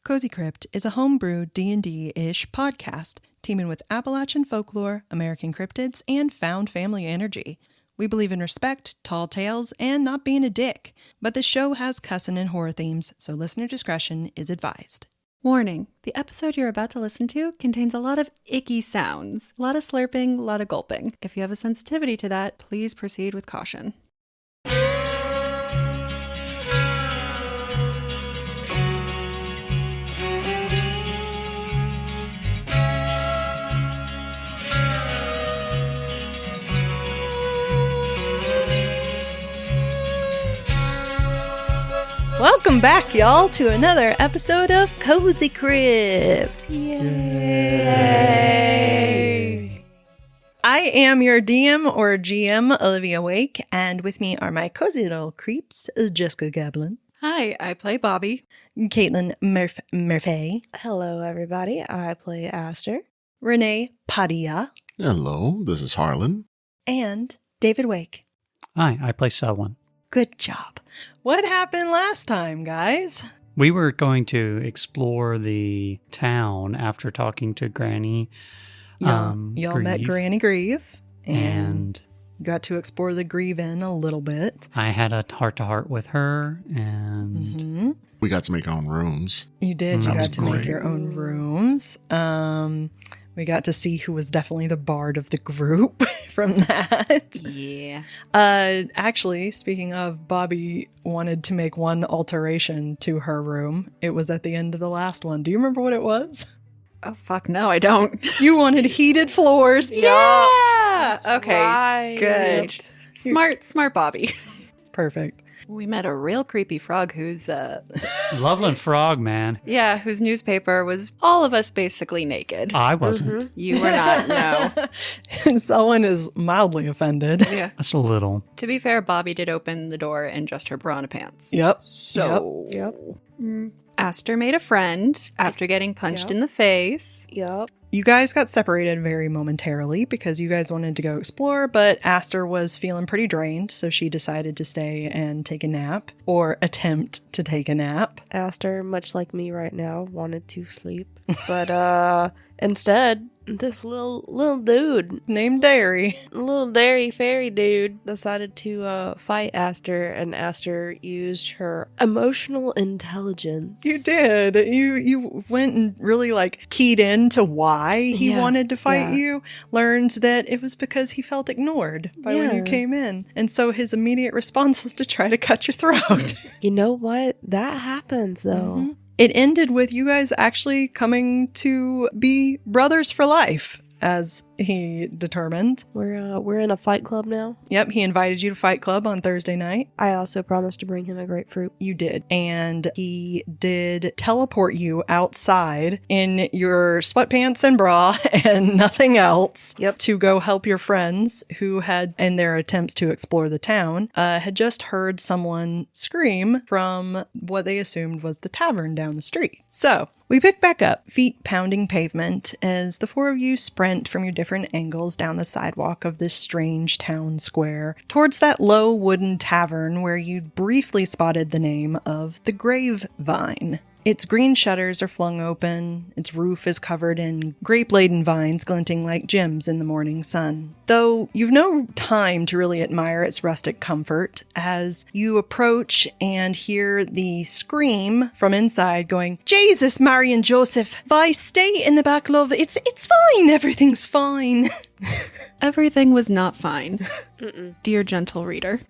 Cozy Crypt is a homebrew D&D-ish podcast, teaming with Appalachian folklore, American cryptids, and found family energy. We believe in respect, tall tales, and not being a dick, but the show has cussing and horror themes, so listener discretion is advised. Warning, the episode you're about to listen to contains a lot of icky sounds, a lot of slurping, a lot of gulping. If you have a sensitivity to that, please proceed with caution. Welcome back, y'all, to another episode of Cozy Crypt. Yay! I am your DM or GM Olivia Wake, and with me are my cozy little creeps, Jessica Kaplan. Hi, I play Bobbi. Caitlyn Murph. Hello, everybody. I play Aster. René Padilla. Hello, this is Harlan. And David Wake. Hi, I play Selwyn. Good job. What happened last time, guys? We were going to explore the town after talking to Granny. Y'all met Granny Grieve. And got to explore the Gravevine a little bit. I had a heart-to-heart with her, and we got to make our own rooms. You did. You That got was to make great. your own rooms. We got to see who was definitely the bard of the group from that. Yeah. Actually, speaking of, Bobbi wanted to make one alteration to her room. It was at the end of the last one. Do you remember what it was? Oh, fuck, no, I don't. You wanted heated floors. Yeah! Okay, Right. good. Smart Bobbi. Perfect. We met a real creepy frog who's, Loveland Frog, man. yeah, whose newspaper was all of us basically naked. I wasn't. You were not, no. Someone is mildly offended. Yeah. That's a little. To be fair, Bobbi did open the door in just her bra and pants. Yep. So, Yep. Aster made a friend after getting punched in the face. Yep. You guys got separated very momentarily because you guys wanted to go explore, but Aster was feeling pretty drained, so she decided to stay and take a nap, or attempt to take a nap. Aster, much like me right now, wanted to sleep. But instead, this little dude, Named Dairy. little dairy fairy dude, decided to fight Aster, and Aster used her emotional intelligence. You did. You went and really keyed into why he Yeah, wanted to fight yeah. you, learned that it was because he felt ignored by when you Yeah. came in. And so his immediate response was to try to cut your throat. You know what? That happens, though. It ended with you guys actually coming to be brothers for life, as he determined. We're in a fight club now. Yep, he invited you to Fight Club on Thursday night. I also promised to bring him a grapefruit. You did. And he did teleport you outside in your sweatpants and bra and nothing else. Yep. To go help your friends who had, in their attempts to explore the town, had just heard someone scream from what they assumed was the tavern down the street. So we pick back up, feet pounding pavement, as the four of you sprint from your different angles down the sidewalk of this strange town square towards that low wooden tavern where you'd briefly spotted the name of the Gravevine. Its green shutters are flung open, its roof is covered in grape-laden vines glinting like gems in the morning sun. Though you've no time to really admire its rustic comfort as you approach and hear the scream from inside going, "Jesus, Mary and Joseph, why stay in the back, love? It's fine, everything's fine." Everything was not fine. Dear gentle reader.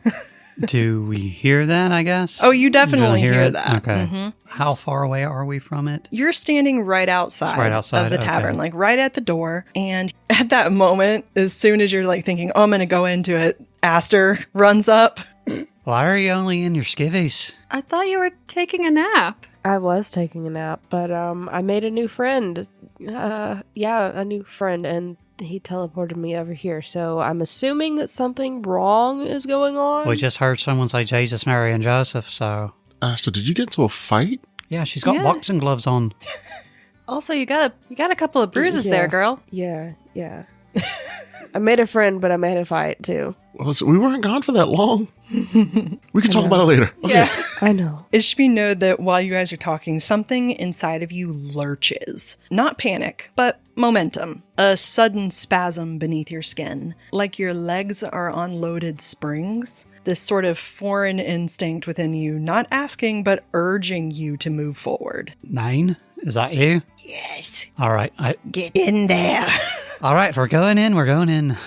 Do we hear that, I guess? Oh, you definitely You'll hear it? that. Okay. How far away are we from it? You're standing right outside, It's right outside, of the okay. tavern, right at the door. And at that moment, as soon as you're thinking, "Oh, I'm going to go into it," Aster runs up. Why are you only in your skivvies? I thought you were taking a nap. I was taking a nap, but I made a new friend. A new friend, and he teleported me over here. So I'm assuming that something wrong is going on. We just heard someone say Jesus, Mary, and Joseph, so... So did you get into a fight? Yeah, she's got Yeah. boxing gloves on. Also, you got a couple of bruises there, girl. Yeah. I made a friend, but I made a fight too. Well, we weren't gone for that long. We can talk about it later. Okay. Yeah, I know. It should be noted that while you guys are talking, something inside of you lurches. Not panic, but momentum. A sudden spasm beneath your skin. Like your legs are on loaded springs. This sort of foreign instinct within you, not asking, but urging you to move forward. 9? Is that you? Yes. All right. Get in there. All right, we're going in.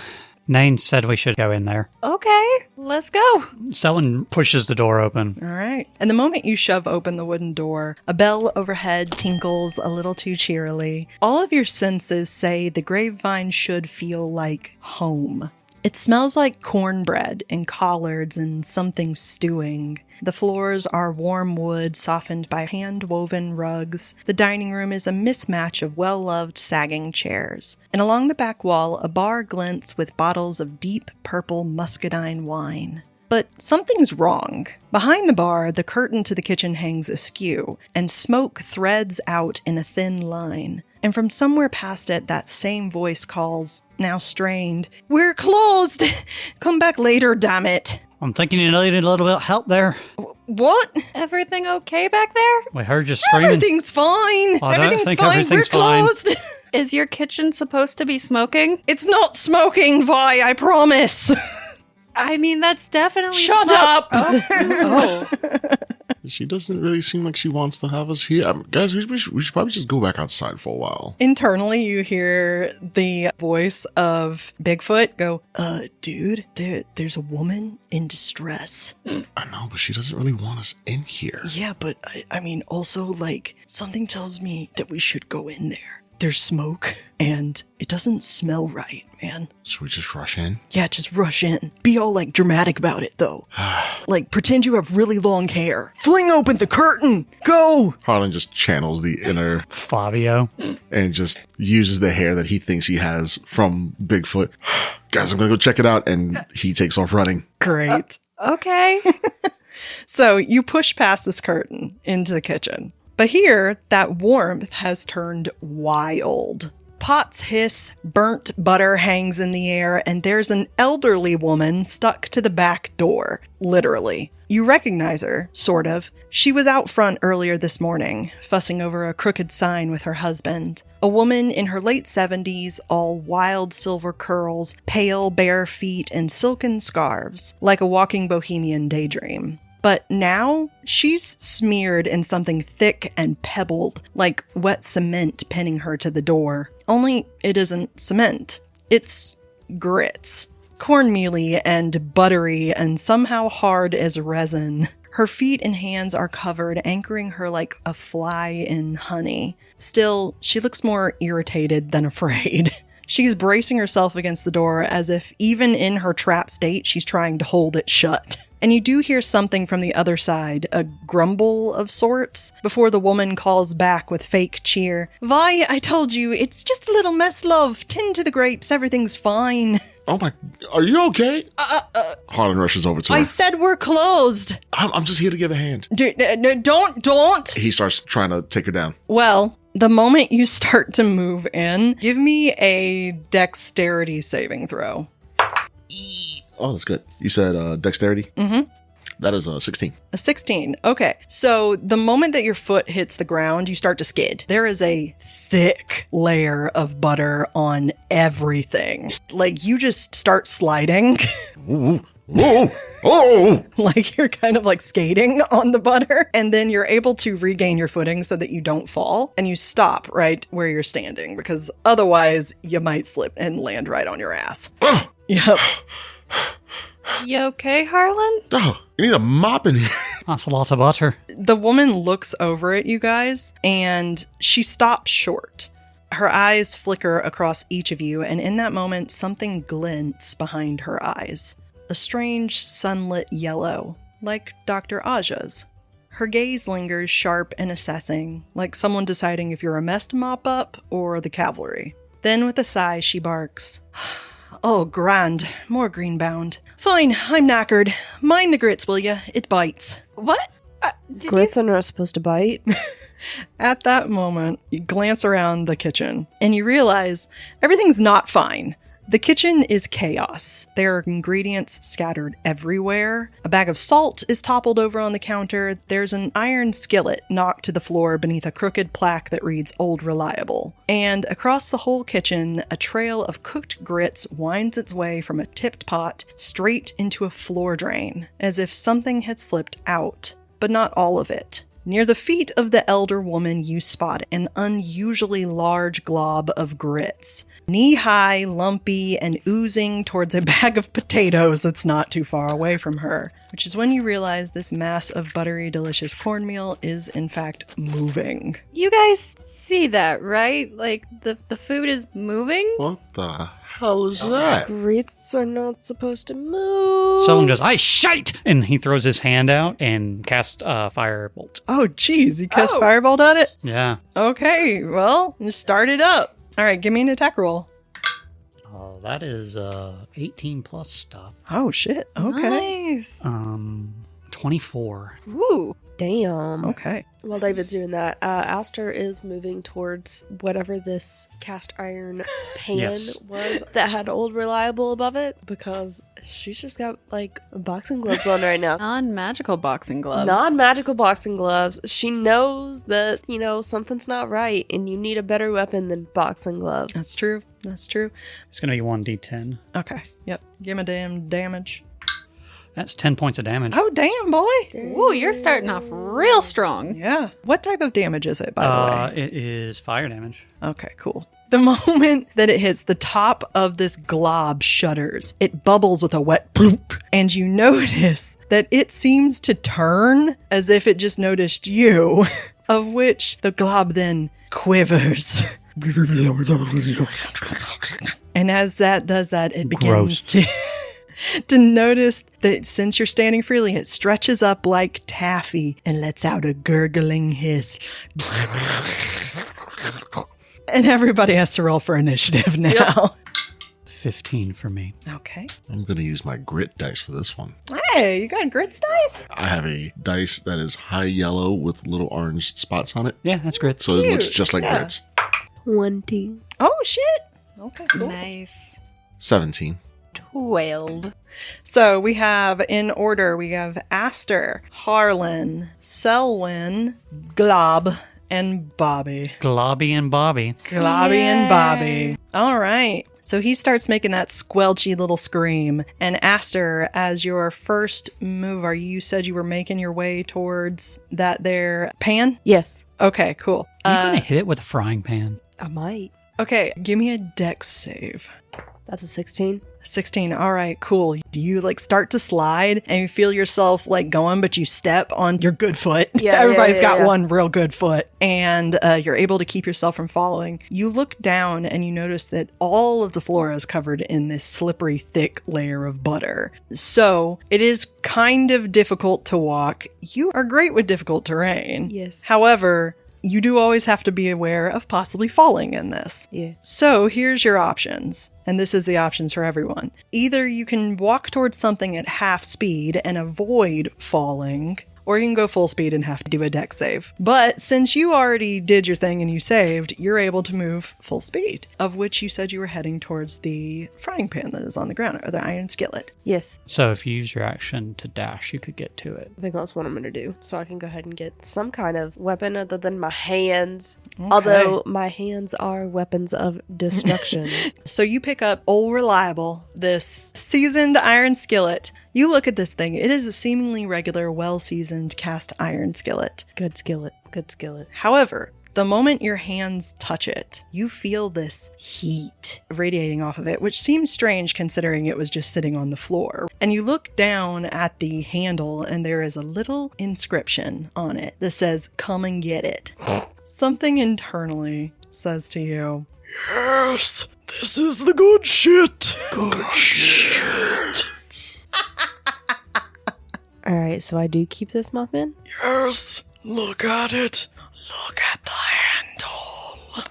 9 said we should go in there. Okay, let's go. Selwyn pushes the door open. All right. And the moment you shove open the wooden door, a bell overhead tinkles a little too cheerily. All of your senses say the Gravevine should feel like home. It smells like cornbread and collards and something stewing. The floors are warm wood softened by hand-woven rugs. The dining room is a mismatch of well-loved sagging chairs. And along the back wall, a bar glints with bottles of deep purple muscadine wine. But something's wrong. Behind the bar, the curtain to the kitchen hangs askew, and smoke threads out in a thin line. And from somewhere past it, that same voice calls, now strained, "We're closed! Come back later, damn it!" I'm thinking you needed a little bit of help there. What? Everything okay back there? We heard you screaming. Everything's fine. I don't Everything's think fine. everything's We're fine. closed. Is your kitchen supposed to be smoking? It's not smoking, Vi, I promise. I mean, that's definitely Shut smoke. up. Oh, She doesn't really seem like she wants to have us here. Guys, we should probably just go back outside for a while. Internally, you hear the voice of Bigfoot go, dude, there's a woman in distress. I know, but she doesn't really want us in here. Yeah, but I mean, also, like, something tells me that we should go in there. There's smoke, and it doesn't smell right, man. Should we just rush in? Yeah, just rush in. Be all, like, dramatic about it, though. Like, pretend you have really long hair. Fling open the curtain! Go! Harlan just channels the inner Fabio. and just uses the hair that he thinks he has from Bigfoot. Guys, I'm gonna go check it out, and he takes off running. Great. Okay. So, you push past this curtain into the kitchen. But here, that warmth has turned wild. Pots hiss, burnt butter hangs in the air, and there's an elderly woman stuck to the back door, literally. You recognize her, sort of. She was out front earlier this morning, fussing over a crooked sign with her husband. A woman in her late 70s, all wild silver curls, pale bare feet, and silken scarves, like a walking bohemian daydream. But now, she's smeared in something thick and pebbled, like wet cement pinning her to the door. Only it isn't cement. It's grits. Cornmealy and buttery and somehow hard as resin. Her feet and hands are covered, anchoring her like a fly in honey. Still, she looks more irritated than afraid. She's bracing herself against the door as if even in her trapped state, she's trying to hold it shut. And you do hear something from the other side, a grumble of sorts, before the woman calls back with fake cheer. Vi, I told you, it's just a little mess, love. Tend to the grapes, everything's fine. Oh my, are you okay? Harlan rushes over to her. I said we're closed. I'm just here to give a hand. Don't. He starts trying to take her down. Well, the moment you start to move in, give me a dexterity saving throw. Oh, that's good. You said dexterity? Mm-hmm. That is 16. A 16. Okay. So the moment that your foot hits the ground, you start to skid. There is a thick layer of butter on everything. Like, you just start sliding. Ooh. Whoa! Oh! Like you're kind of like skating on the butter. And then you're able to regain your footing so that you don't fall. And you stop right where you're standing, because otherwise you might slip and land right on your ass. Yep. You okay, Harlan? Oh, you need a mop in here. That's a lot of butter. The woman looks over at you guys and she stops short. Her eyes flicker across each of you, and in that moment, something glints behind her eyes. A strange sunlit yellow, like Dr. Aja's. Her gaze lingers sharp and assessing, like someone deciding if you're a mess to mop up or the cavalry. Then with a sigh, she barks, "Oh, grand. More greenbound. Fine, I'm knackered. Mind the grits, will ya? It bites." What? Grits are not supposed to bite. At that moment, you glance around the kitchen and you realize everything's not fine. The kitchen is chaos. There are ingredients scattered everywhere. A bag of salt is toppled over on the counter. There's an iron skillet knocked to the floor beneath a crooked plaque that reads Old Reliable. And across the whole kitchen, a trail of cooked grits winds its way from a tipped pot straight into a floor drain, as if something had slipped out. But not all of it. Near the feet of the elder woman, you spot an unusually large glob of grits. Knee-high, lumpy, and oozing towards a bag of potatoes that's not too far away from her. Which is when you realize this mass of buttery, delicious cornmeal is, in fact, moving. You guys see that, right? Like, the food is moving? What the hell is that? Grits are not supposed to move. Someone goes, I shite! And he throws his hand out and casts a firebolt. Oh, geez, you cast Firebolt on it? Yeah. Okay, well, just start it up. All right, give me an attack roll. Oh, that is 18 plus stuff. Oh, shit. Okay. Nice. 24. Ooh. Damn. Okay. While David's doing that, Aster is moving towards whatever this cast iron pan Yes. was that had Old Reliable above it, because she's just got, like, boxing gloves on right now. Non-magical boxing gloves. Non-magical boxing gloves. She knows that, something's not right, and you need a better weapon than boxing gloves. That's true. That's true. It's going to be 1d10. Okay. Yep. Give me damn damage. That's 10 points of damage. Oh, damn, boy. Ooh, you're starting off real strong. Yeah. What type of damage is it, by the way? It is fire damage. Okay, cool. The moment that it hits, the top of this glob shudders. It bubbles with a wet bloop. And you notice that it seems to turn as if it just noticed you, of which the glob then quivers. And as that does that, it begins to notice that since you're standing freely, it stretches up like taffy and lets out a gurgling hiss. And everybody has to roll for initiative now. Yep. 15 for me. Okay. I'm going to use my grit dice for this one. Hey, you got grits dice? I have a dice that is high yellow with little orange spots on it. Yeah, that's grits. So it looks Cute, just like yeah. grits. 20. Oh, shit. Okay, cool. Nice. 17. 12. So we have, in order, we have Aster, Harlan, Selwyn, Glob, and Bobbi. Globby and Bobby. Globby and Bobbi. All right. So he starts making that squelchy little scream. And Aster, as your first move, you said you were making your way towards that there pan? Yes. Okay, cool. Are you going to hit it with a frying pan? I might. Okay, give me a dex save. That's a 16. 16. All right, cool. Do you start to slide and you feel yourself going, but you step on your good foot? Yeah, Everybody's got yeah. one real good foot, and you're able to keep yourself from falling. You look down and you notice that all of the floor is covered in this slippery, thick layer of butter. So it is kind of difficult to walk. You are great with difficult terrain. Yes. However, you do always have to be aware of possibly falling in this. Yeah. So here's your options. And this is the options for everyone. Either you can walk towards something at half speed and avoid falling, or you can go full speed and have to do a dex save. But since you already did your thing and you saved, you're able to move full speed, of which you said you were heading towards the frying pan that is on the ground, or the iron skillet. Yes. So if you use your action to dash, you could get to it. I think that's what I'm going to do. So I can go ahead and get some kind of weapon other than my hands. Okay. Although my hands are weapons of destruction. So you pick up Old Reliable, this seasoned iron skillet. You look at this thing. It is a seemingly regular, well-seasoned cast iron skillet. Good skillet. Good skillet. However, the moment your hands touch it, you feel this heat radiating off of it, which seems strange considering it was just sitting on the floor. And you look down at the handle and there is a little inscription on it that says, "Come and get it." Something internally says to you, "Yes, this is the good shit." Good shit. Alright, so I do keep this Mothman? Yes, look at it. Look at the handle.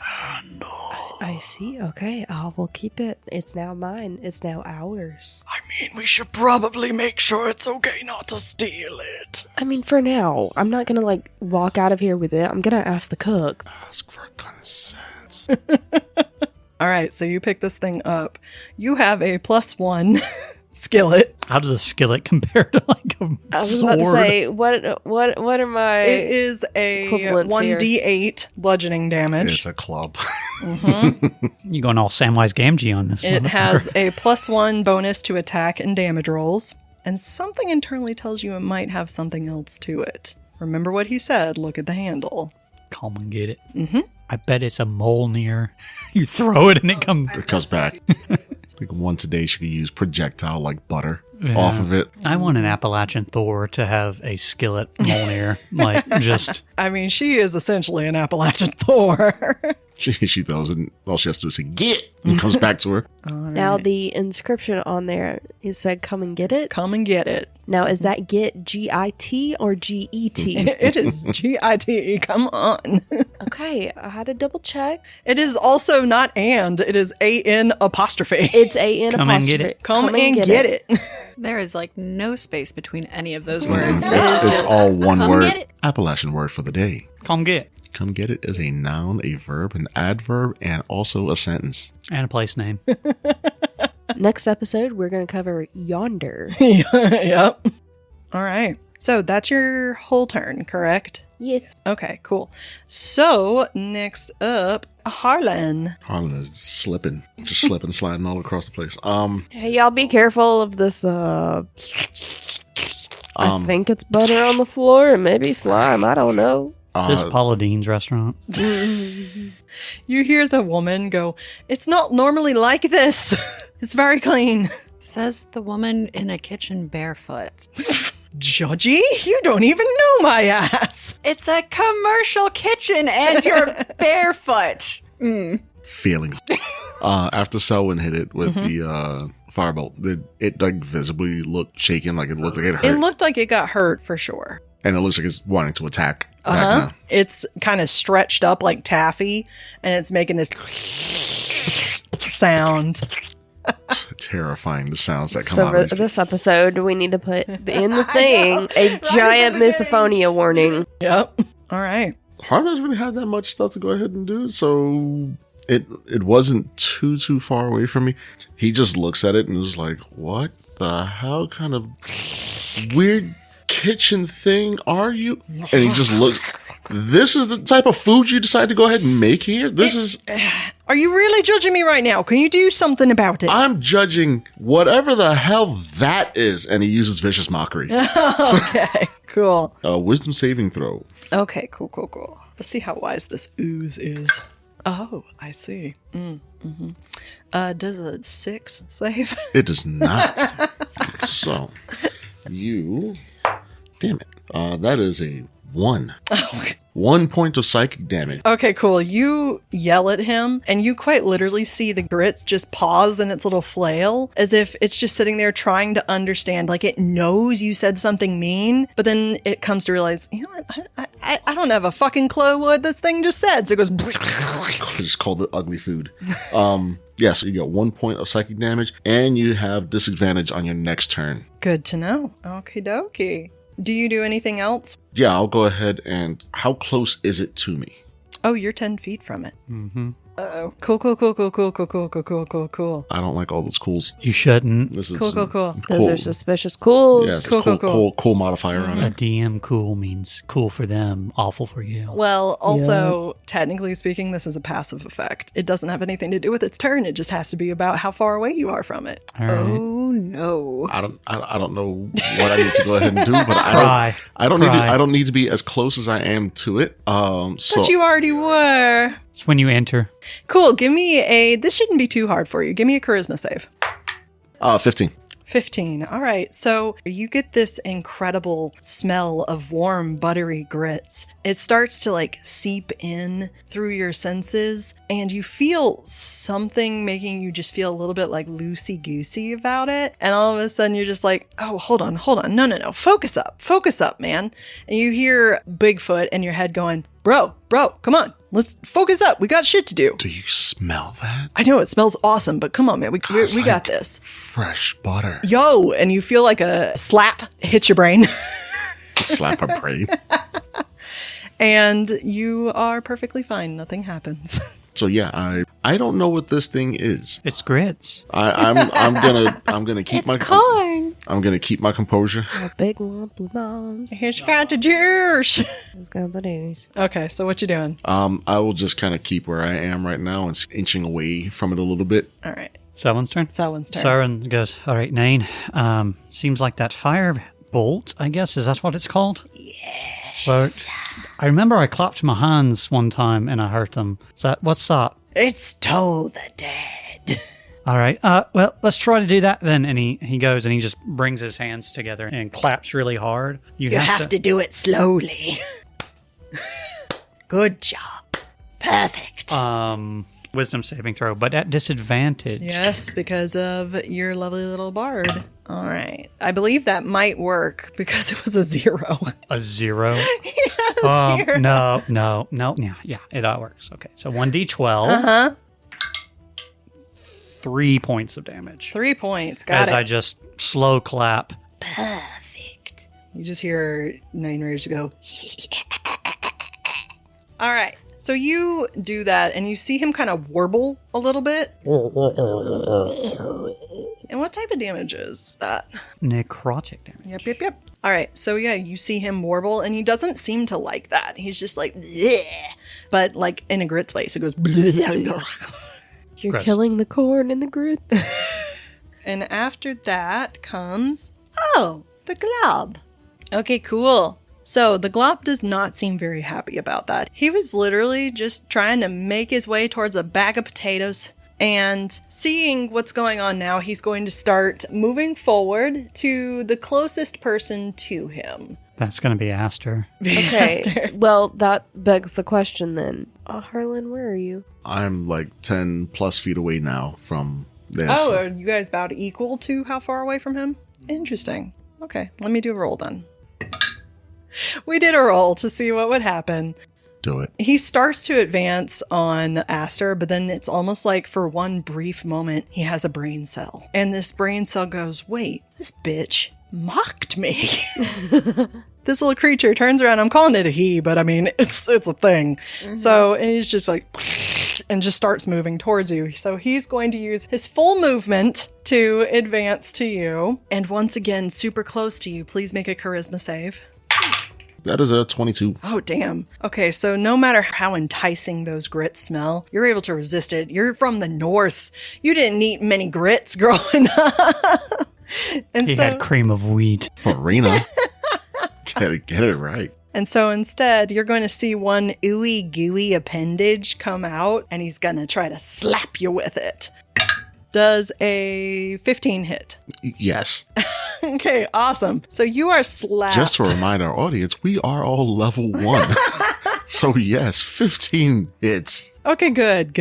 I see. Okay, I will keep it. It's now mine. It's now ours. I mean, we should probably make sure it's okay not to steal it. I mean, for now, I'm not gonna, walk out of here with it. I'm gonna ask the cook. Ask for consent. All right, so you pick this thing up. You have a +1 skillet. How does a skillet compare to like a I was sword? about to say, what are my It is a equivalents 1d8 bludgeoning damage. It's a club. You going all Samwise Gamgee on this It motherfucker. has a +1 bonus to attack and damage rolls, and something internally tells you it might have something else to it. Remember what he said, look at the handle. Come and get it. Mm-hmm. I bet it's a mole near. You throw it and it comes. It comes back. Like once a day, she could use projectile like butter Yeah. off of it. I want an Appalachian Thor to have a skillet Mjolnir. Like, just. I mean, she is essentially an Appalachian Thor. She throws it, and all she has to do is say, "Get!" and it comes back to her. Now the inscription on there, it said come and get it. Come and get it. Now is that get G-I-T or G-E-T? It is G-I-T-E, come on. Okay, I had to double check. It is also not and, it is A-N apostrophe. It's A-N Come and get it. Come and get it. There is like no space between any of those words. It's all one come word. get it. Appalachian word for the day. Come get. Come get it is a noun, a verb, an adverb, and also a sentence. And a place name. Next episode, we're going to cover yonder. Yep. All right. So that's your whole turn, correct? Yes. Okay, cool. So next up, Harlan. Harlan is slipping, just slipping, sliding all across the place. Hey, y'all be careful of this, I think it's butter on the floor and maybe slime. I don't know. Is this Paula Dean's restaurant? You hear the woman go, "It's not normally like this. It's very clean." Says the woman in a kitchen barefoot. Judgy? You don't even know my ass. It's a commercial kitchen and you're barefoot. feelings. After Selwyn hit it with the firebolt, it like visibly looked shaken, like it looked like it hurt. It looked like it got hurt for sure. And it looks like it's wanting to attack back now. It's kind of stretched up like taffy, and it's making this sound. Terrifying, the sounds that come So out for of these. this episode, we need to put in the thing a giant misophonia warning. Yep. All right. Harlan doesn't really have that much stuff to go ahead and do, so it wasn't too far away from me. He just looks at it and was like, "What the hell kind of weird kitchen thing are you?" And he just looks. This is the type of food you decide to go ahead and make here? This is... Are you really judging me right now? Can you do something about it? I'm judging whatever the hell that is. And he uses vicious mockery. Okay, cool. Wisdom saving throw. Okay, cool. Let's see how wise this ooze is. Oh, I see. Does a 6 save? It does not. So, you... Damn it. That is a 1. Oh, 1 point of psychic damage. okay, cool. You yell at him, and you quite literally see the grits just pause in its little flail, as if it's just sitting there trying to understand. Like, it knows you said something mean, but then it comes to realize, you know what? I don't have a fucking clue what this thing just said. So it goes... I just called it ugly food. Yes, you get 1 point of psychic damage, and you have disadvantage on your next turn. Good to know. Okie dokie. Do you do anything else? Yeah, I'll go ahead and... How close is it to me? Oh, you're 10 feet from it. Mm-hmm. Uh-oh. Cool. I don't like all those cools. You shouldn't. This is Cool. Those are suspicious cool. Yes, Cool. cool modifier on A it. DM cool means cool for them, awful for you. Well, also, technically speaking, this is a passive effect. It doesn't have anything to do with its turn. It just has to be about how far away you are from it. All right. Oh no. I don't know what I need to go ahead and do, but Cry. I don't Cry. need to be as close as I am to it. So But you already were. It's when you enter. Cool. Give me this shouldn't be too hard for you. Give me a charisma save. 15. 15. All right. So you get this incredible smell of warm, buttery grits. It starts to like seep in through your senses, and you feel something making you just feel a little bit like loosey-goosey about it. And all of a sudden you're just like, oh, hold on. No. Focus up, man. And you hear Bigfoot in your head going, bro, come on. Let's focus up. We got shit to do. Do you smell that? I know it smells awesome, but come on, man. We It's got like this. Fresh butter. Yo, and you feel like a slap hit your brain. Slap a brain. And you are perfectly fine. Nothing happens. So yeah, I don't know what this thing is. It's grits. I'm gonna keep my corn. I'm gonna keep my composure. A big lump of bombs. Here's got the juice. It's got the news. Okay, so what you doing? I will just kind of keep where I am right now and inching away from it a little bit. All right. Selwyn's turn. Selwyn's turn. Selwyn goes, all right, Nain. Seems like that fire bolt, I guess. Is that what it's called? Yes. But I remember I clapped my hands one time and I hurt them. What's that? It's Toll the Dead. All right. Well, let's try to do that then. And he goes and he just brings his hands together and claps really hard. You have to do it slowly. Good job. Perfect. Wisdom saving throw, but at disadvantage. Yes, because of your lovely little bard. All right. I believe that might work because it was a 0. A 0? Yeah, 0. No. Yeah, it all works. Okay, so 1d12. Uh-huh. 3 points of damage. 3 points. Got it. I just slow clap. Perfect. You just hear Nine Rage go. All right. So you do that, and you see him kind of warble a little bit. And what type of damage is that? Necrotic damage. Yep. All right, so yeah, you see him warble, and he doesn't seem to like that. He's just like, bleh. But like in a grits way, so it goes. You're Gross. killing the corn and the grits. And after that comes, the glob. Okay, cool. So the glob does not seem very happy about that. He was literally just trying to make his way towards a bag of potatoes. And seeing what's going on now, he's going to start moving forward to the closest person to him. That's going to be Aster. Okay, Aster. well, that begs the question then. Harlan, where are you? I'm like 10 plus feet away now from this. Oh, are you guys about equal to how far away from him? Interesting. Okay, let me do a roll then. We did a roll to see what would happen. Do it. He starts to advance on Aster, but then it's almost like for one brief moment, he has a brain cell. And this brain cell goes, wait, this bitch mocked me. This little creature turns around. I'm calling it a he, but I mean, it's a thing. Mm-hmm. So, and he's just like, and just starts moving towards you. So he's going to use his full movement to advance to you. And once again, super close to you. Please make a charisma save. That is a 22. Oh, damn. Okay, so no matter how enticing those grits smell, you're able to resist it. You're from the north. You didn't eat many grits growing up. And He had cream of wheat. Farina. Get it right. And so instead, you're going to see one ooey gooey appendage come out, and he's going to try to slap you with it. Does a 15 hit? Yes. Okay, awesome. So you are slapped. Just to remind our audience, we are all level 1. So yes, 15 hits. Okay, good.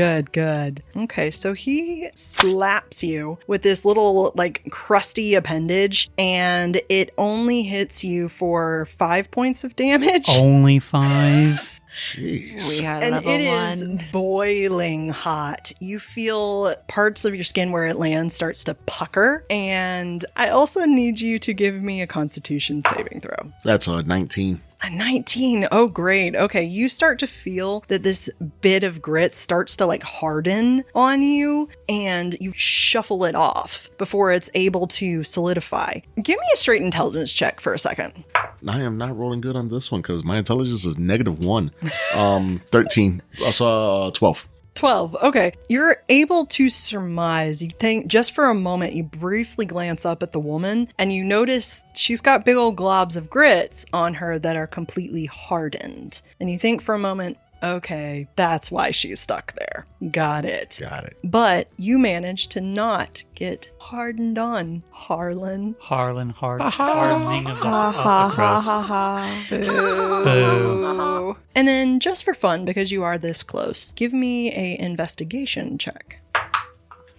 Okay, so he slaps you with this little, like, crusty appendage, and it only hits you for 5 points of damage. Only 5? Jeez. We had And level it is 1. boiling hot. You feel parts of your skin where it lands starts to pucker. And I also need you to give me a Constitution saving throw. That's a 19. A 19. Oh, great. Okay, you start to feel that this bit of grit starts to like harden on you, and you shuffle it off before it's able to solidify. Give me a straight intelligence check for a second. I am not rolling good on this one because my intelligence is -1. 13. Also 12. 12. Okay. You're able to surmise. You think just for a moment, you briefly glance up at the woman and you notice she's got big old globs of grits on her that are completely hardened. And you think for a moment, okay, that's why she's stuck there. Got it. But you managed to not get hardened on, Harlan. Hardening of the crust. Boo. And then just for fun, because you are this close, give me a investigation check.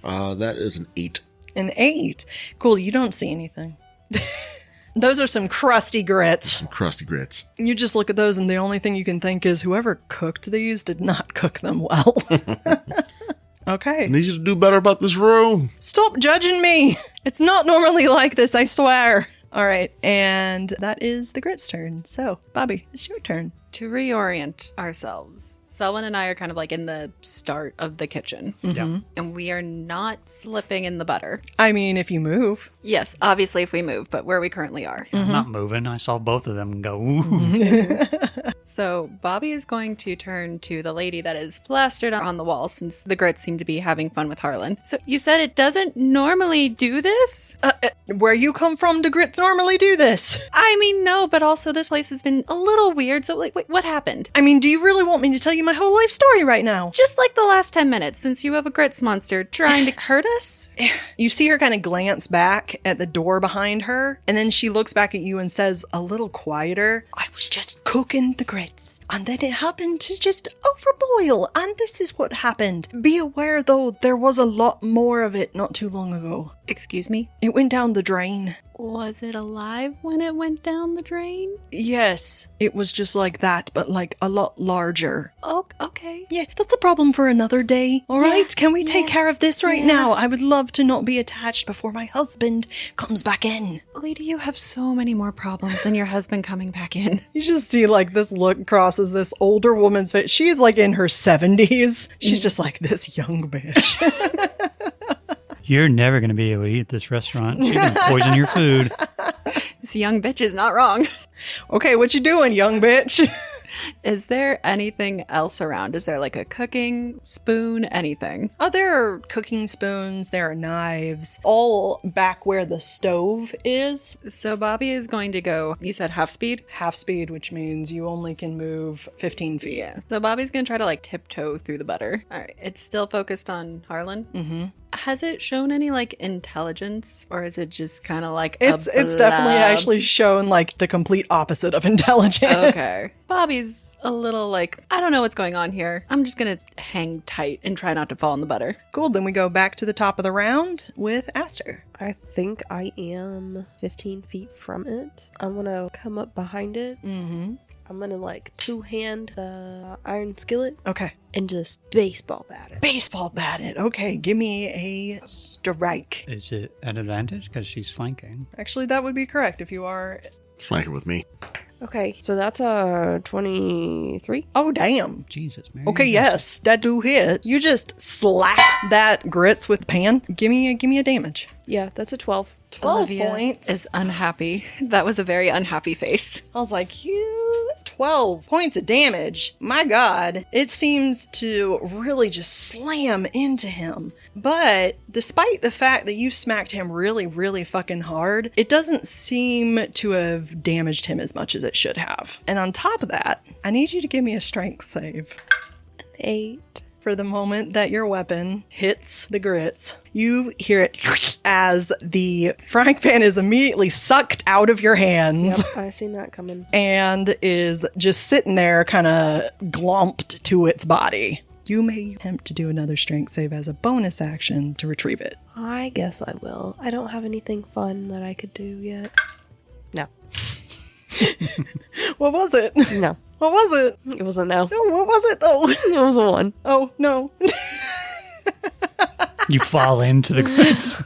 That is an 8. An 8. Cool, you don't see anything. Those are some crusty grits. Some crusty grits. You just look at those and the only thing you can think is whoever cooked these did not cook them well. I Okay. need you to do better about this room. Stop judging me. It's not normally like this, I swear. All right, and that is the Grit's turn. So, Bobbi, it's your turn To reorient ourselves, Selwyn and I are kind of like in the start of the kitchen. Yeah. And we are not slipping in the butter. I mean, if you move. Yes, obviously if we move, but where we currently are. I'm not moving. I saw both of them go, ooh. So Bobbi is going to turn to the lady that is plastered on the wall since the grits seem to be having fun with Harlan. So you said it doesn't normally do this? Where you come from, do grits normally do this? I mean, no, but also this place has been a little weird. So like, wait, what happened? I mean, do you really want me to tell you my whole life story right now? Just like the last 10 minutes since you have a grits monster trying to hurt us? You see her kind of glance back at the door behind her, and then she looks back at you and says a little quieter, I was just cooking the grits, and then it happened to just overboil, and this is what happened. Be aware, though, there was a lot more of it not too long ago. Excuse me? It went down the drain. Was it alive when it went down the drain? Yes, it was just like that, but like a lot larger. Oh, okay. Yeah, that's a problem for another day. All Yeah, right, can we take yeah, care of this right yeah. now? I would love to not be attached before my husband comes back in. Lady, you have so many more problems than your husband coming back in. You just see like this look crosses this older woman's face. She is like in her 70s. She's just like this young bitch. You're never going to be able to eat at this restaurant. You're going to poison your food. This young bitch is not wrong. Okay, what you doing, young bitch? Is there anything else around? Is there like a cooking spoon, anything? Oh, there are cooking spoons, there are knives, all back where the stove is. So Bobbi is going to go, you said half speed? Half speed, which means you only can move 15 feet. Yeah. So Bobbi's going to try to like tiptoe through the butter. All right. It's still focused on Harlan? Mm-hmm. Has it shown any like intelligence, or is it just kind of like It's definitely actually shown like the complete opposite of intelligent. Okay. Bobbi's a little like, I don't know what's going on here. I'm just gonna hang tight and try not to fall in the butter. Cool, then we go back to the top of the round with Aster. I think I am 15 feet from it. I'm gonna come up behind it. Mm-hmm. I'm gonna like two-hand the iron skillet Okay. and just baseball bat it. Baseball bat it. Okay, give me a strike. Is it an advantage because she's flanking? Actually, that would be correct if you are... Flank it with me. Okay, so that's a 23. Oh, damn. Jesus, Mary. Okay, yes, that do hit. You just slap that grits with pan. Give me a damage. Yeah, that's a 12. 12 Olivia points. is unhappy. That was a very unhappy face. I was like, you 12 points of damage. My God, it seems to really just slam into him. But despite the fact that you smacked him really, really fucking hard, it doesn't seem to have damaged him as much as it should have. And on top of that, I need you to give me a strength save. 8. For the moment that your weapon hits the grits, you hear it as the frying pan is immediately sucked out of your hands. Yep, I seen that coming. And is just sitting there kind of glomped to its body. You may attempt to do another strength save as a bonus action to retrieve it. I guess I will. I don't have anything fun that I could do yet. No. What was it? No. What was it? It was a no. No, what was it though? It was a 1. Oh, no. You fall into the grits.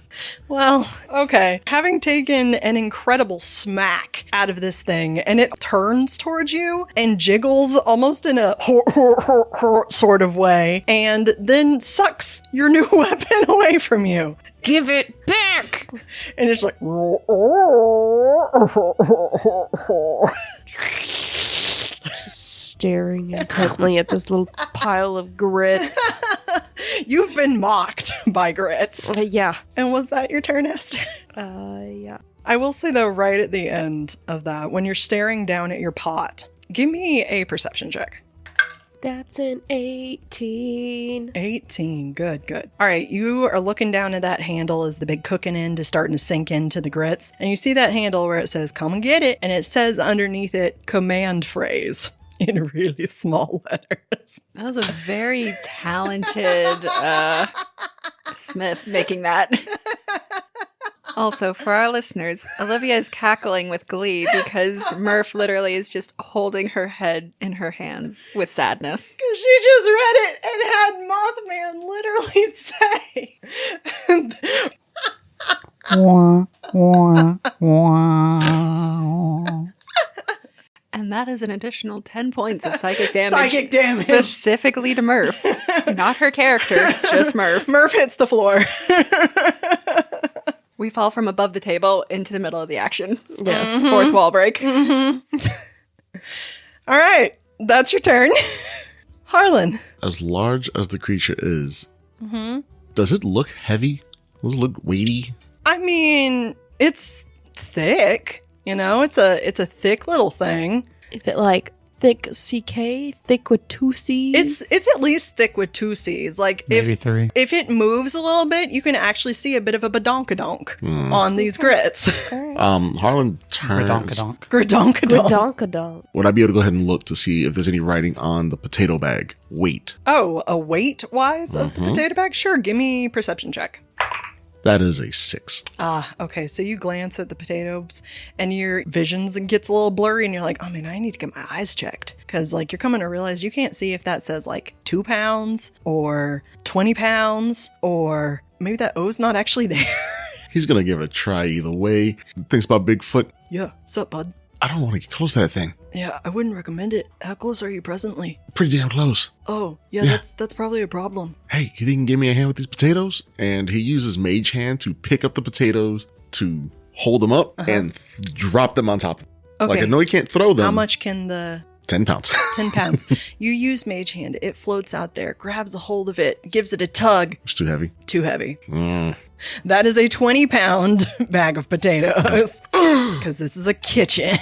Well, okay. Having taken an incredible smack out of this thing, and it turns towards you and jiggles almost in a sort of way, and then sucks your new weapon away from you. Give it back! And it's like... Just staring intently at this little pile of grits. You've been mocked by grits. Yeah. And was that your turn, Aster? Yeah. I will say, though, right at the end of that, when you're staring down at your pot, give me a perception check. That's an 18. 18. Good, good. All right, you are looking down at that handle as the big cooking end is starting to sink into the grits. And you see that handle where it says, come and get it. And it says underneath it, command phrase in really small letters. That was a very talented Smith making that. Also, for our listeners, Olivia is cackling with glee because Murph literally is just holding her head in her hands with sadness. Because she just read it and had Mothman literally say... Wah, wah, wah. And And that is an additional 10 points of psychic damage. Psychic damage. Specifically to Murph. Not her character, just Murph. Murph hits the floor. We fall from above the table into the middle of the action. Yes. Fourth wall break. All right. That's your turn. Harlan. As large as the creature is, does it look heavy? Does it look weighty? I mean, it's thick. You know, it's a thick little thing. Is it like thick CK? Thick with 2 C's? It's at least thick with 2 C's. Like Maybe 3. if it moves a little bit, you can actually see a bit of a badonkadonk on these grits. Harlan turns. Redonkadonk. Gradonkadonk. Donkadonk. Would I be able to go ahead and look to see if there's any writing on the potato bag? Weight. Oh, a weight wise of the potato bag? Sure, give me perception check. That is a 6. Ah, okay. So you glance at the potatoes and your visions gets a little blurry and you're like, oh man, I need to get my eyes checked. Because like you're coming to realize you can't see if that says like 2 pounds or 20 pounds or maybe that O's not actually there. He's going to give it a try either way. Thinks about Bigfoot. Yeah. Sup, bud? I don't want to get close to that thing. Yeah, I wouldn't recommend it. How close are you presently? Pretty damn close. Oh, yeah. That's probably a problem. Hey, you think you can give me a hand with these potatoes? And he uses Mage Hand to pick up the potatoes, to hold them up, and drop them on top. Okay. Like, I know he can't throw them. How much can the 10 pounds. 10 pounds. You use Mage Hand. It floats out there, grabs a hold of it, gives it a tug. It's too heavy. Too heavy. That is a 20-pound bag of potatoes. Because this is a kitchen.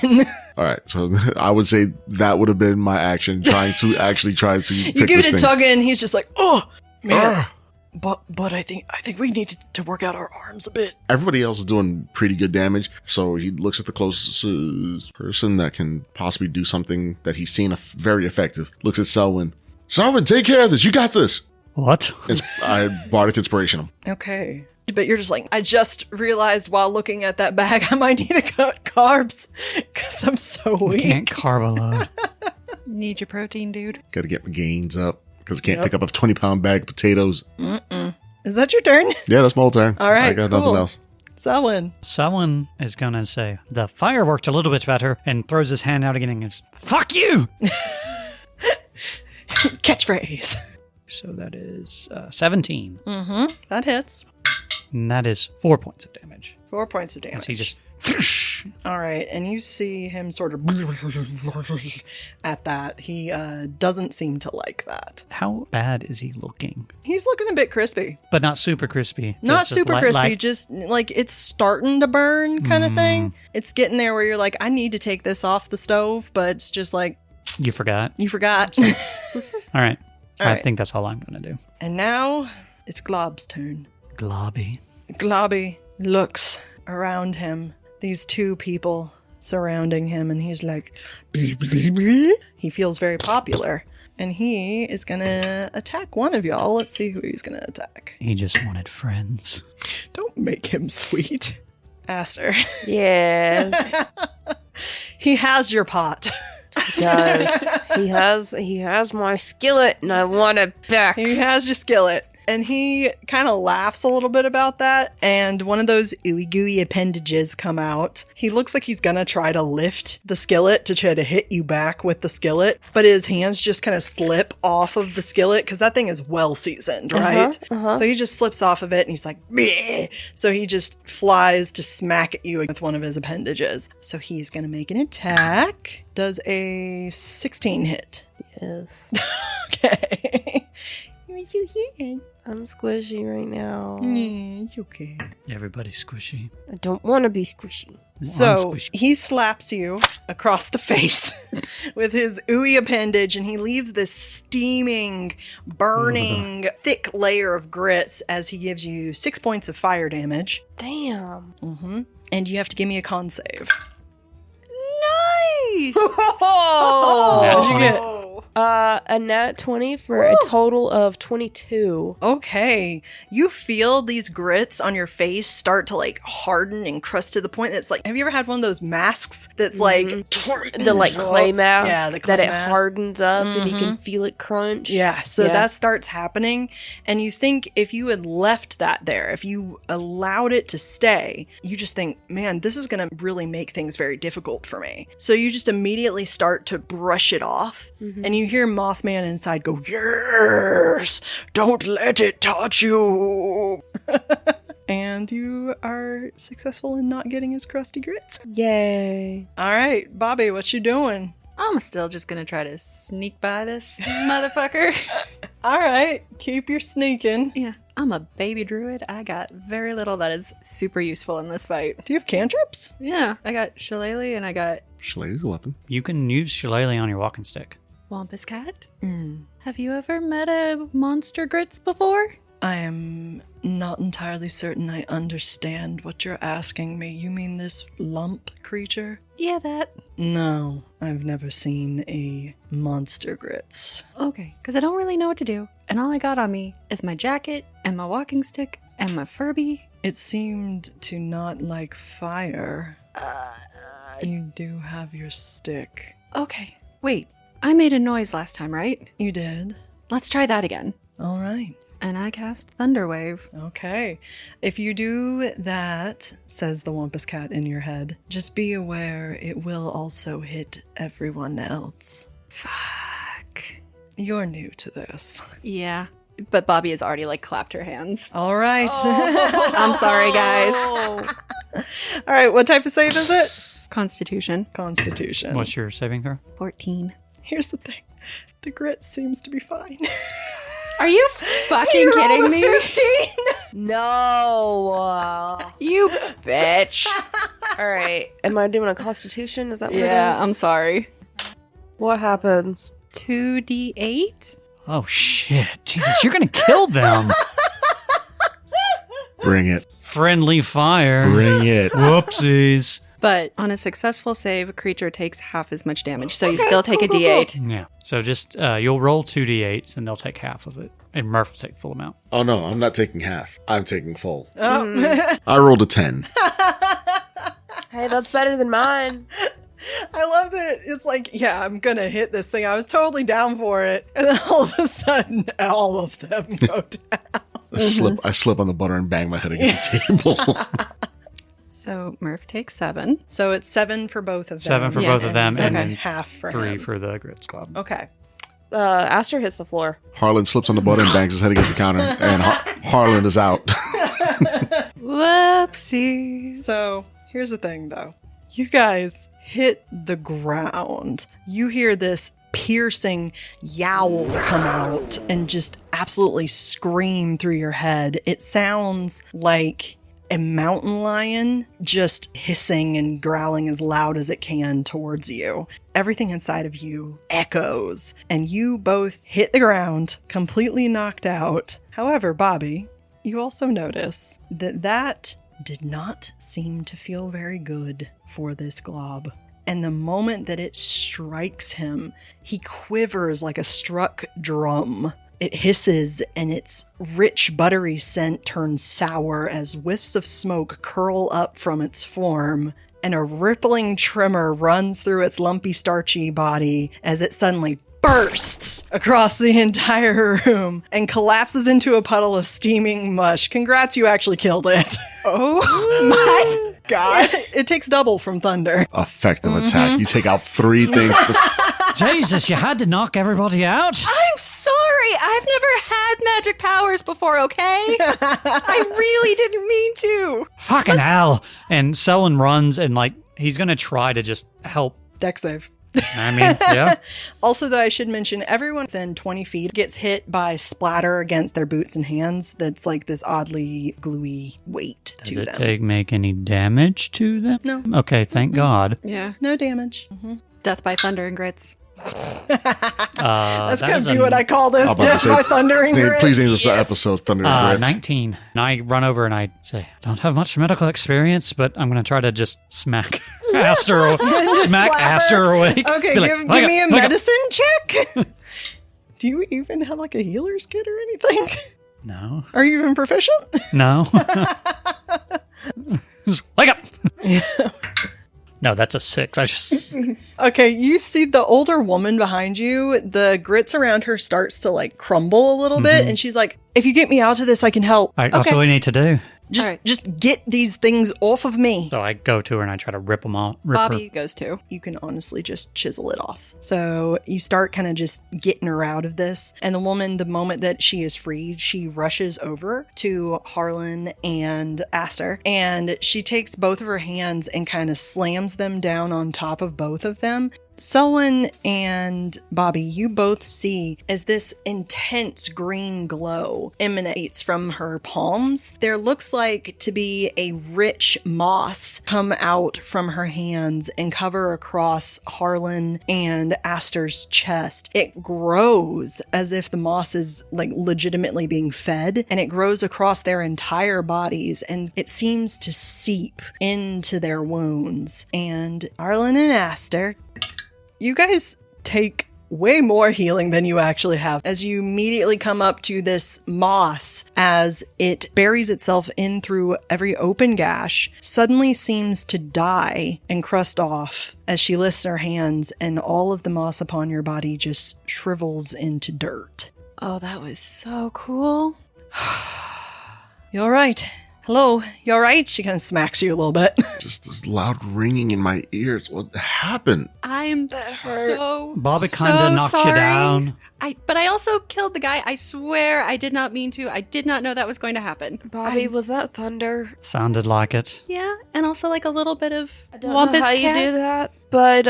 All right, so I would say that would have been my action, trying to actually try to pick You give this it a thing. tug in, he's just like, oh, man. Ah. But I think we need to work out our arms a bit. Everybody else is doing pretty good damage, so he looks at the closest person that can possibly do something that he's seen very effective. Looks at Selwyn. Selwyn, take care of this. You got this. What? I bardic inspiration him. Okay. But you're just like, I just realized while looking at that bag, I might need to cut carbs because I'm so weak. Can't carb a load. Need your protein, dude. Got to get my gains up because I can't pick up a 20-pound bag of potatoes. Is that your turn? Yeah, that's my whole turn. All right, I got cool. nothing else. Selwyn. Someone is going to say, the fire worked a little bit better, and throws his hand out again and goes, fuck you! Catchphrase. So that is 17. That hits. And that is 4 points of damage. 4 points of As damage. he just... All right, and you see him sort of at that. He doesn't seem to like that. How bad is he looking? He's looking a bit crispy. But not super crispy. Not Just super like- crispy, just like it's starting to burn kind of thing. It's getting there where you're like, I need to take this off the stove, but it's just like, You forgot. you forgot. All right. All I right. think that's all I'm going to do. And now it's Glob's turn. Globby. Globby looks around him, these two people surrounding him, and he's like, he feels very popular. And he is going to attack one of y'all. Let's see who he's going to attack. He just wanted friends. Don't make him sweet. Aster. Yes, He has your pot. he does. He has my skillet, and I want it back. He has your skillet. And he kind of laughs a little bit about that. And one of those ooey gooey appendages come out. He looks like he's gonna try to lift the skillet to try to hit you back with the skillet. But his hands just kind of slip off of the skillet because that thing is well seasoned, right? So he just slips off of it and he's like, bleh. So he just flies to smack at you with one of his appendages. So he's gonna make an attack. Does a 16 hit? Yes, Okay. I'm squishy right now. It's okay. Everybody's squishy. I don't want to be squishy. So squishy. he slaps you across the face with his ooey appendage, and he leaves this steaming, burning, thick layer of grits as he gives you 6 points of fire damage. Damn. And you have to give me a con save. Nice! Oh, Nat what'd you 20. get? A nat 20 for a total of 22. Okay. You feel these grits on your face start to like harden and crust to the point that's like, have you ever had one of those masks that's like The like clay mask Yeah, the clay that it mask. hardens up and you can feel it crunch. Yeah, so that starts happening. And you think if you had left that there, if you allowed it to stay, you just think, man, this is going to really make things very difficult for me. So you just immediately start to brush it off. And you hear Mothman inside go, yes, don't let it touch you. And you are successful in not getting his crusty grits. Yay. All right, Bobbi, what you doing? I'm still just gonna try to sneak by this motherfucker. All right, keep your sneaking. Yeah, I'm a baby druid. I got very little that is super useful in this fight. Do you have cantrips? Yeah, I got Shillelagh and I got Shillelagh's a weapon. You can use Shillelagh on your walking stick. Wampus Cat. Have you ever met a monster grits before? I am not entirely certain I understand what you're asking me. You mean this lump creature? Yeah, that. No, I've never seen a monster grits. Okay, because I don't really know what to do. And all I got on me is my jacket and my walking stick and my Furby. It seemed to not like fire. You do have your stick. Okay, wait. I made a noise last time, right? You did? Let's try that again. All right. And I cast Thunderwave. Okay. If you do that, says the Wampus Cat in your head, just be aware it will also hit everyone else. Fuck. You're new to this. Yeah. But Bobbi has already, clapped her hands. All right. I'm sorry, guys. All right, what type of save is it? Constitution. Constitution. What's your saving throw? 14. Here's the thing. The grit seems to be fine. Are you fucking kidding me? 15. No. You bitch. All right. Am I doing a constitution? Is that what it Yeah, is? I'm sorry. What happens? 2d8? Oh, shit. Jesus, you're going to kill them. Bring it. Friendly fire. Bring it. Whoopsies. But on a successful save, a creature takes half as much damage, so you still take a d8. Yeah. So just, you'll roll 2d8s and they'll take half of it. And Murph will take full amount. Oh, no, I'm not taking half. I'm taking full. Oh. I rolled a 10. Hey, that's better than mine. I love that it's like, yeah, I'm going to hit this thing. I was totally down for it. And then all of a sudden, all of them go down. I slip on the butter and bang my head against the table. So Murph takes 7. So it's 7 for both of them. 7 for Yeah. both of them, and Okay. then Half for 3 him. for the Grits Club. Okay. Aster hits the floor. Harlan slips on the butter and bangs his head against the counter, and Harlan is out. Whoopsies. So here's the thing, though. You guys hit the ground. You hear this piercing yowl come out and just absolutely scream through your head. It sounds like a mountain lion just hissing and growling as loud as it can towards you. Everything inside of you echoes, and you both hit the ground, completely knocked out. However, Bobbi, you also notice that did not seem to feel very good for this glob. And the moment that it strikes him, he quivers like a struck drum. It hisses, and its rich, buttery scent turns sour as wisps of smoke curl up from its form, and a rippling tremor runs through its lumpy, starchy body as it suddenly bursts across the entire room and collapses into a puddle of steaming mush. Congrats, you actually killed it. Oh my god. It takes double from thunder. Effective attack. You take out 3 things. Jesus, you had to knock everybody out? I'm sorry. I've never had magic powers before, okay? I really didn't mean to. Fucking hell. And Selwyn runs and, he's going to try to just help. Dex save. I mean, yeah. Also, though, I should mention, everyone within 20 feet gets hit by splatter against their boots and hands that's like this oddly gluey weight Does to it them. make any damage to them? No. Okay, thank God. Yeah. No damage. Death by thunder and grits. That's going to be what I call this. I'm about to Death say, by thundering grits. Please name this the episode Thunder and Grits. 19. And I run over and I say, I don't have much medical experience, but I'm going to try to just smack Aster, Just slap her? Aster awake. Okay, Be like, give "Wake me a up, wake up." medicine check. Do you even have like a healer's kit or anything? No. Are you even proficient? No. Just wake up! No, that's a 6. I just... Okay, you see the older woman behind you, the grits around her starts to like crumble a little bit, and she's like, if you get me out of this, I can help. All right, that's what we need to do. Just get these things off of me. So I go to her and I try to rip them off. Bobbi goes too. You can honestly just chisel it off. So you start kind of just getting her out of this. And the woman, the moment that she is freed, she rushes over to Harlan and Aster. And she takes both of her hands and kind of slams them down on top of both of them. Selwyn and Bobbi, you both see as this intense green glow emanates from her palms. There looks like to be a rich moss come out from her hands and cover across Harlan and Aster's chest. It grows as if the moss is like legitimately being fed, and it grows across their entire bodies, and it seems to seep into their wounds. And Harlan and Aster, you guys take way more healing than you actually have as you immediately come up to this moss as it buries itself in through every open gash, suddenly seems to die and crust off as she lifts her hands, and all of the moss upon your body just shrivels into dirt. Oh, that was so cool. You all right? Hello, you all right? She kind of smacks you a little bit. Just this loud ringing in my ears. What happened? I'm so Bobbi kind of knocked you down. But I also killed the guy. I swear I did not mean to. I did not know that was going to happen. Bobbi, was that thunder? Sounded like it. Yeah, and also like a little bit of I don't know how you do that, but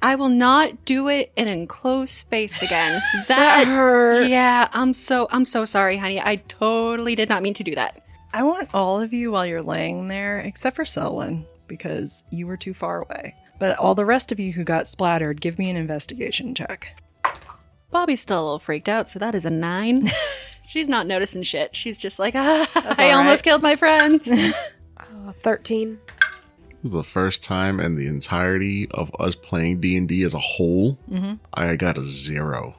I will not do it in an enclosed space again. that hurt. Yeah, I'm so sorry, honey. I totally did not mean to do that. I want all of you while you're laying there, except for Selwyn, because you were too far away. But all the rest of you who got splattered, give me an investigation check. Bobbi's still a little freaked out, so that is a 9. She's not noticing shit. She's just like, I all almost right. killed my friends. 13. It was the first time in the entirety of us playing D&D as a whole, I got a 0.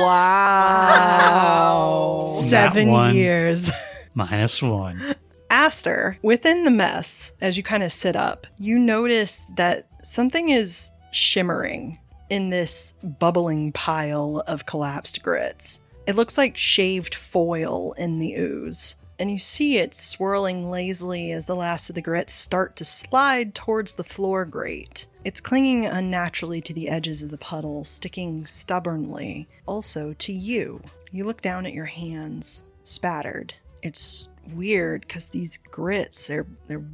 Wow. 7 1. years. -1. Aster, within the mess, as you kind of sit up, you notice that something is shimmering in this bubbling pile of collapsed grits. It looks like shaved foil in the ooze, and you see it swirling lazily as the last of the grits start to slide towards the floor grate. It's clinging unnaturally to the edges of the puddle, sticking stubbornly also to you. You look down at your hands, spattered. It's weird because these grits, they're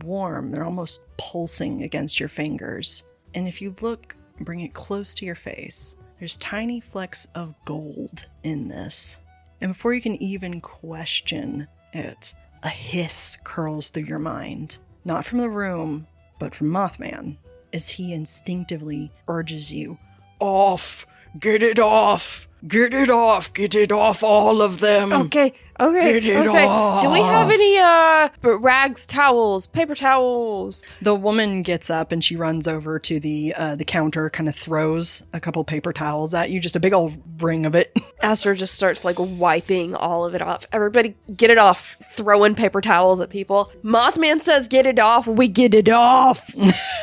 warm. They're almost pulsing against your fingers. And if you look, bring it close to your face, there's tiny flecks of gold in this. And before you can even question it, a hiss curls through your mind. Not from the room, but from Mothman, as he instinctively urges you, off! Get it off! Get it off! Get it off, all of them! Okay. Get it off. Do we have any rags, towels, paper towels? The woman gets up and she runs over to the counter, kind of throws a couple paper towels at you, just a big old ring of it. Aster just starts like wiping all of it off. Everybody get it off. Throwing paper towels at people. Mothman says get it off. We get it off.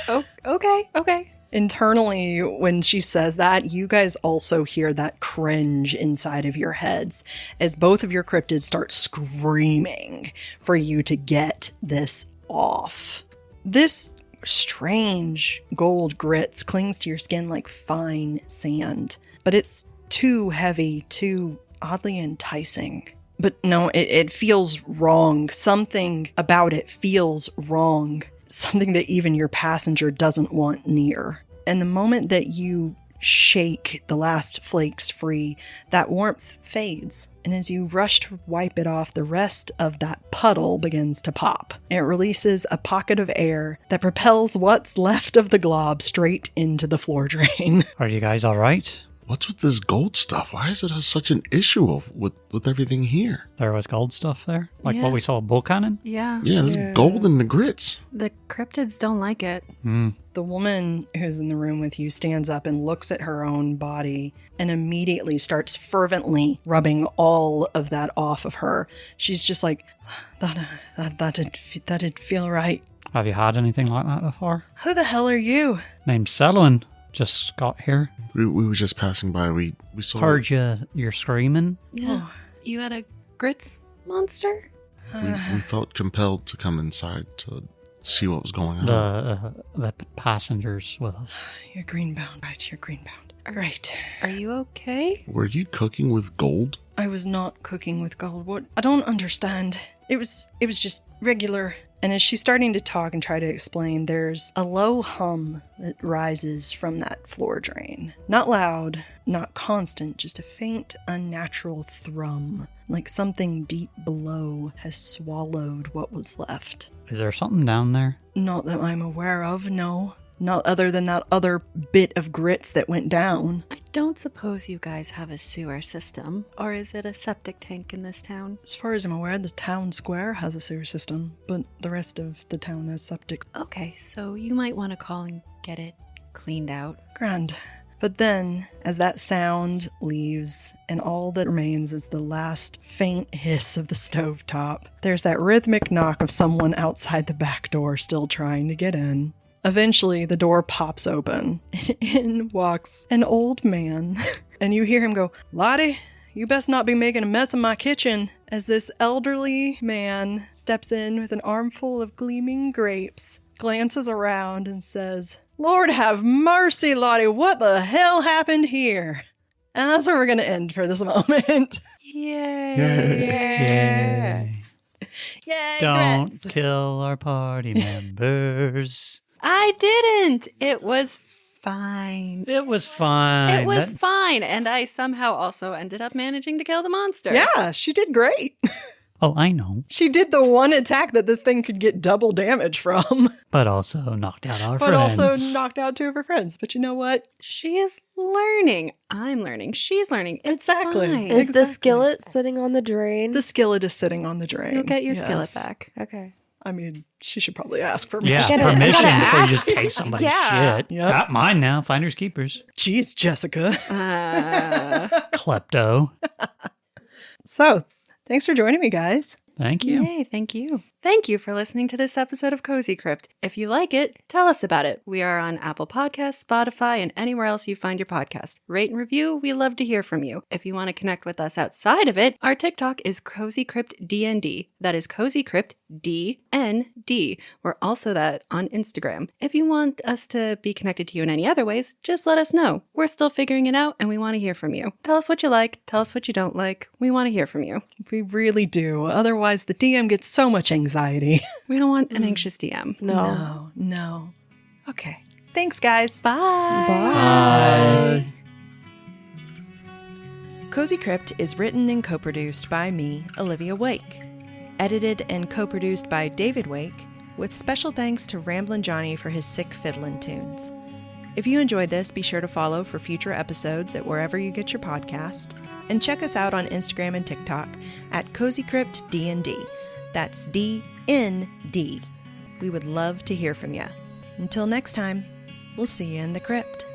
Oh, okay. Internally, when she says that, you guys also hear that cringe inside of your heads as both of your cryptids start screaming for you to get this off. This strange gold grits clings to your skin like fine sand, but it's too heavy, too oddly enticing. But no, it feels wrong. Something about it feels wrong. Something that even your passenger doesn't want near. And the moment that you shake the last flakes free, that warmth fades. And as you rush to wipe it off, the rest of that puddle begins to pop. It releases a pocket of air that propels what's left of the glob straight into the floor drain. Are you guys all right? What's with this gold stuff? Why is it such an issue with everything here? There was gold stuff there, like Yeah. what we saw at Bull Cannon. Yeah. Yeah, there's gold in the grits. The cryptids don't like it. The woman who's in the room with you stands up and looks at her own body and immediately starts fervently rubbing all of that off of her. She's just like, that'd feel right. Have you had anything like that before? Who the hell are you? Name's Selwyn. Just got here. We were just passing by. We saw. Heard you're screaming. Yeah. You had a grits monster? We felt compelled to come inside to see what was going on. The passengers with us. You're greenbound, right? You're greenbound. Right. Are you okay? Were you cooking with gold? I was not cooking with gold. What? I don't understand. It was just regular. And as she's starting to talk and try to explain, there's a low hum that rises from that floor drain. Not loud, not constant, just a faint, unnatural thrum, like something deep below has swallowed what was left. Is there something down there? Not that I'm aware of, no. Not other than that other bit of grits that went down. I don't suppose you guys have a sewer system. Or is it a septic tank in this town? As far as I'm aware, the town square has a sewer system, but the rest of the town has septic. Okay, so you might want to call and get it cleaned out. Grand. But then, as that sound leaves, and all that remains is the last faint hiss of the stovetop, there's that rhythmic knock of someone outside the back door still trying to get in. Eventually, the door pops open, and in walks an old man. And you hear him go, "Lottie, you best not be making a mess of my kitchen," as this elderly man steps in with an armful of gleaming grapes, glances around, and says, "Lord have mercy, Lottie, what the hell happened here?" And that's where we're going to end for this moment. Yay! Yay. Yay, Don't grits. kill our party members. I didn't! It was fine. It was fine. It was fine, and I somehow also ended up managing to kill the monster. Yeah, she did great. Oh, I know. She did the one attack that this thing could get double damage from, But also knocked out our but friends. also knocked out two of her friends. But you know what? She is learning. I'm learning. She's learning. It's Exactly. fine. Is the Exactly. skillet sitting on the drain? The skillet is sitting on the drain. You'll get your Yes. skillet back. Okay. I mean, she should probably ask for Yeah, permission. Gotta- permission gotta before you ask. just take somebody's Yeah. shit. Yep. Not mine now. Finders keepers. Jeez, Jessica. Klepto. So, thanks for joining me, guys. Thank you. Yay, thank you. Thank you for listening to this episode of Cozy Crypt. If you like it, tell us about it. We are on Apple Podcasts, Spotify, and anywhere else you find your podcast. Rate and review. We love to hear from you. If you want to connect with us outside of it, our TikTok is Cozy Crypt DND. That is Cozy Crypt DND. We're also that on Instagram. If you want us to be connected to you in any other ways, just let us know. We're still figuring it out, and we want to hear from you. Tell us what you like. Tell us what you don't like. We want to hear from you. We really do. Otherwise, the DM gets so much anxiety. We don't want an anxious DM. No. No. Okay. Thanks, guys. Bye. Bye. Cozy Crypt is written and co-produced by me, Olivia Wake. Edited and co-produced by David Wake, with special thanks to Ramblin' Johnny for his sick fiddlin' tunes. If you enjoyed this, be sure to follow for future episodes at wherever you get your podcast, and check us out on Instagram and TikTok at Cozy Crypt DND. That's DND. We would love to hear from you. Until next time, we'll see you in the crypt.